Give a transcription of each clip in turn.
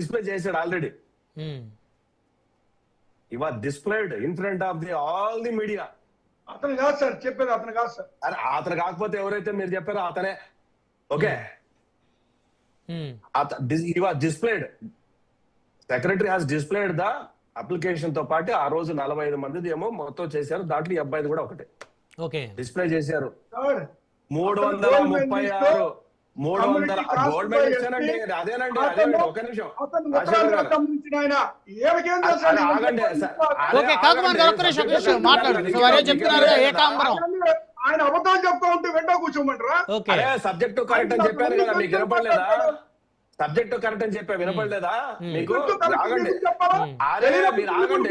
Display చేశాడు already. He was displayed in front of all the media. అతను కాదు sir చెప్పేది, అతను కాదు సార్. అతను కాకపోతే ఎవరైతే మీరు చెప్పారో అతనే. Okay, he was displayed. Secretary has displayed the application తో పాటు ఆ రోజు 45 మందిది ఏమో మొత్తం చేశారు. దాంట్లో ఈ అబ్బాయిది కూడా ఒకటే డిస్ప్లే చేశారు. 336 గోల్డ్ మెడల్ ఇచ్చానండి. అదేనండి, ఒక నిమిషం ఆయన అబద్ధాలు చెప్తా ఉంటే వెంట కూర్చోమంటారా? సబ్జెక్టు కరెక్ట్ అని చెప్పాను కదా, మీకు వినపడలేదా? సబ్జెక్టు కరెక్ట్ అని చెప్పా, వినపడలేదా మీకు? ఆగండి, మీరు ఆగండి,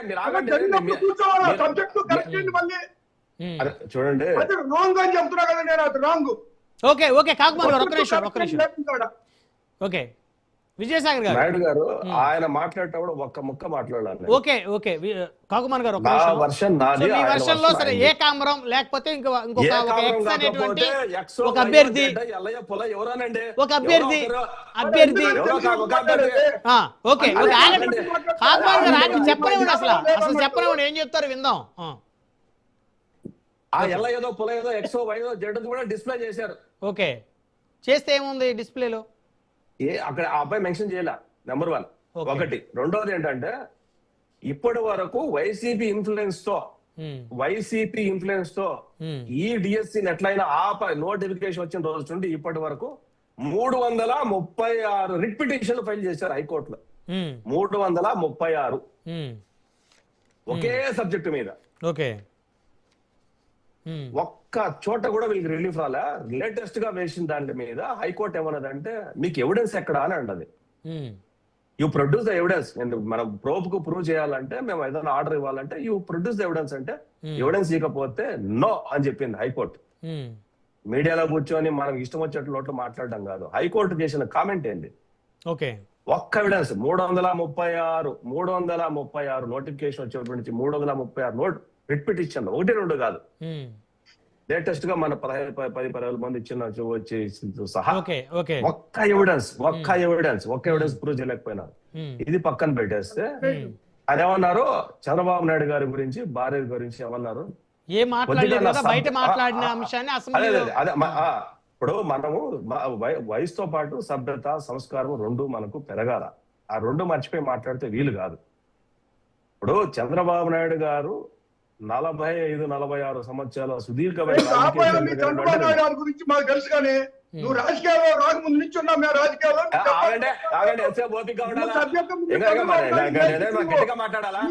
మీరు ఆగండి. చూడండి, రాంగ్ అని చెప్తున్నా కదా నేను, అది రాంగ్. ఓకే ఓకే కాకుమార్ గారు ఒక్క నిమిషం. ఓకే విజయసాగర్ గారు, నాయుడు గారు ఆయన మాట్లాడేటప్పుడు ఒక్క ముక్క మాట్లాడాలి. ఓకే ఓకే కాకుమార్ గారు నా వర్షన్ నాది. మీ వర్షన్ లో సరే ఏకాంబరం లేకపోతే ఇంకొక ఎక్స్ అనేటువంటి ఒక అభ్యర్థి, ఒక అభ్యర్థి ఓకే ఓకే కాకుమార్ గారు ఆయన చెప్పనివ్వండి, అసలు చెప్పనివ్వండి, ఏం చెప్తారు విందాం. ఆ ఎల్ల ఏదో పొల ఏదో ఎక్సో వైదో జెడ్ కూడా డిస్ప్లే చేశారు. ఓకే, చేస్తే ఏముంది డిస్ప్లేలో? అక్కడ ఆ అబ్బాయి మెన్షన్ చేయాల, నెంబర్ 1. ఒకటి. రెండోది ఏంటంటే ఇప్పటి వరకు వైసీపీ ఇన్ఫ్లుయెన్స్ తో ఈ డిఎస్సి ఎట్లయినా నోటిఫికేషన్ వచ్చిన రోజు నుండి ఇప్పటి వరకు 336 రిట్ పిటిషన్లు ఫైల్ చేశారు హైకోర్టులో. 336 ఒకే సబ్జెక్టు మీద. ఓకే, ఒక్క చోట కూడా వీళ్ళకి రిలీఫ్ రాలే. లేటెస్ట్ గా వేసిన దాని మీద హైకోర్టు ఏమన్నదంటే మీకు ఎవిడెన్స్ ఎక్కడ అని అంటది. You produce the evidence. మనం ప్రోబ్ కు ప్రూవ్ చేయాలంటే, మేము ఏదైనా ఆర్డర్ ఇవ్వాలంటే యూ ప్రొడ్యూస్ ద ఎవిడెన్స్ అంటే, ఎవిడెన్స్ ఇవ్వకపోతే నో అని చెప్పింది హైకోర్టు. మీడియాలో కూర్చొని మనం ఇష్టం వచ్చేట్లు నోట్లు మాట్లాడడం కాదు. హైకోర్టు చేసిన కామెంట్ ఏంది? ఓకే, ఒక్క ఎవిడెన్స్ 336 నోటిఫికేషన్ వచ్చేటువంటి నుంచి 336 రిట్ పిటిషన్, 1-2 కాదు. లేటెస్ట్ గా మన 10-15 మంది ఇచ్చిన వచ్చి సహా ఒక్క ఎవిడెన్స్ ప్రూవ్ చేయలేకపోయినారు. ఇది పక్కన పెట్టేస్తే అదేమన్నారు, చంద్రబాబు నాయుడు గారి గురించి, భార్య గురించి ఏమన్నారు? ఇప్పుడు మనము వయసుతో పాటు సభ్యత, సంస్కారం 2 మనకు పెరగాల. ఆ 2 మర్చిపోయి మాట్లాడితే వీలు కాదు. ఇప్పుడు చంద్రబాబు నాయుడు గారు 45-46 సంవత్సరాల సుదీర్ఘమైన గురించి మాకు తెలుసు, కానీ నువ్వు రాజకీయాల్లో రాకముందు నుంచి ఉన్నావు. మేము రాజకీయాల్లో గట్టిగా మాట్లాడాలా?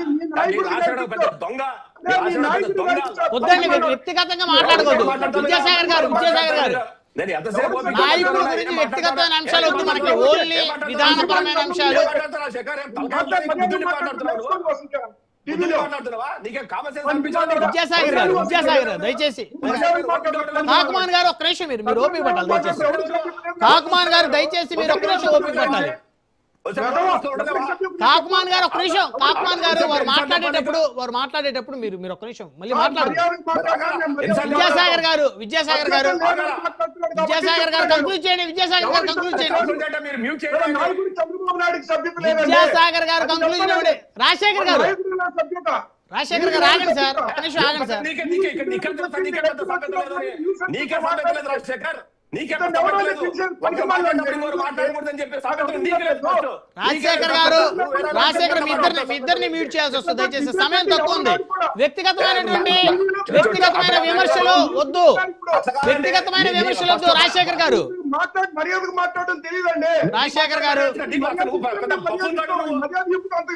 వ్యక్తిగతంగా మాట్లాడకూడదు. విద్యాసాగర్ గారు నేను ఎంతసేపు నాయకుల గురించి వ్యక్తిగతమైన అంశాలు వద్దు మనకి, ఓన్లీ విధానపరమైన అంశాలు. విద్యాసాగర్ గారు దయచేసి, కాకుమాన్ గారు ఒక్క నిమిషం మీరు ఓపిక పట్టాలి దయచేసి. కాకుమాన్ గారు దయచేసి మీరు ఒక్క నిమిషం ఓపిక పట్టాలి. కాకుమాన్ గారు ఒక్క నిమిషం. కాకుమాన్ గారు వారు మాట్లాడేటప్పుడు మీరు ఒక్క నిమిషం మళ్ళీ మాట్లాడు. విద్యాసాగర్ గారు కంక్లూడ్ చేయండి. విద్యాసాగర్ గారు కంక్లూడ్ చేయండి. విద్యాసాగర్ గారు కంక్లూజన్ ఇవ్వండి. రాజశేఖర్ గారు ఆగండి సార్, ఒక్క నిమిషం ఆగండి సార్. రాజశేఖర్ మీ ఇద్దరిని మ్యూట్ చేయాల్సి వస్తుంది దయచేసి, సమయం తక్కువ ఉంది. వ్యక్తిగతమైన విమర్శలు వద్దు, రాజశేఖర్ గారు.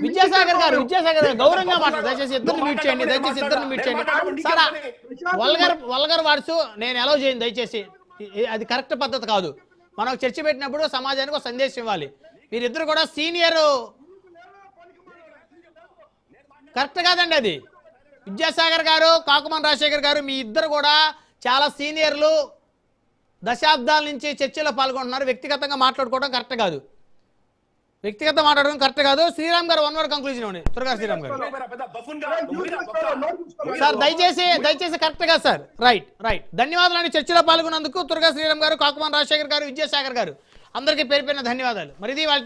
విద్యాసాగర్ గారు గౌరవంగా మాట్లాడు దయచేసి. ఇద్దరిని మ్యూట్ చేయండి సార్. వల్గర్ వర్డ్స్ నేను అలౌ చేయండి దయచేసి. అది కరెక్ట్ పద్ధతి కాదు. మనం చర్చ పెట్టినప్పుడు సమాజానికి ఒక సందేశం ఇవ్వాలి. మీరిద్దరు కూడా సీనియర్, కరెక్ట్ కాదండి అది. విద్యాసాగర్ గారు, కాకుమాన్ రాజశేఖర్ గారు మీ ఇద్దరు కూడా చాలా సీనియర్లు, దశాబ్దాల నుంచి చర్చలో పాల్గొంటున్నారు. వ్యక్తిగతంగా మాట్లాడుకోవడం కరెక్ట్ కాదు. శ్రీరామ్ గారు 1 word కంక్లూజన్ ఇవ్వండి త్వరగా. శ్రీరామ్ గారు సార్ దయచేసి కరెక్ట్ గా సార్. రైట్. ధన్యవాదాలు అండి చర్చలో పాల్గొన్నందుకు. త్వరగా శ్రీరామ్ గారు, కాకుమాన్ రాజశేఖర్ గారు, విద్యాసాగర్ గారు అందరికీ పేరు పేరున ధన్యవాదాలు. మరి ఇది వాళ్ళ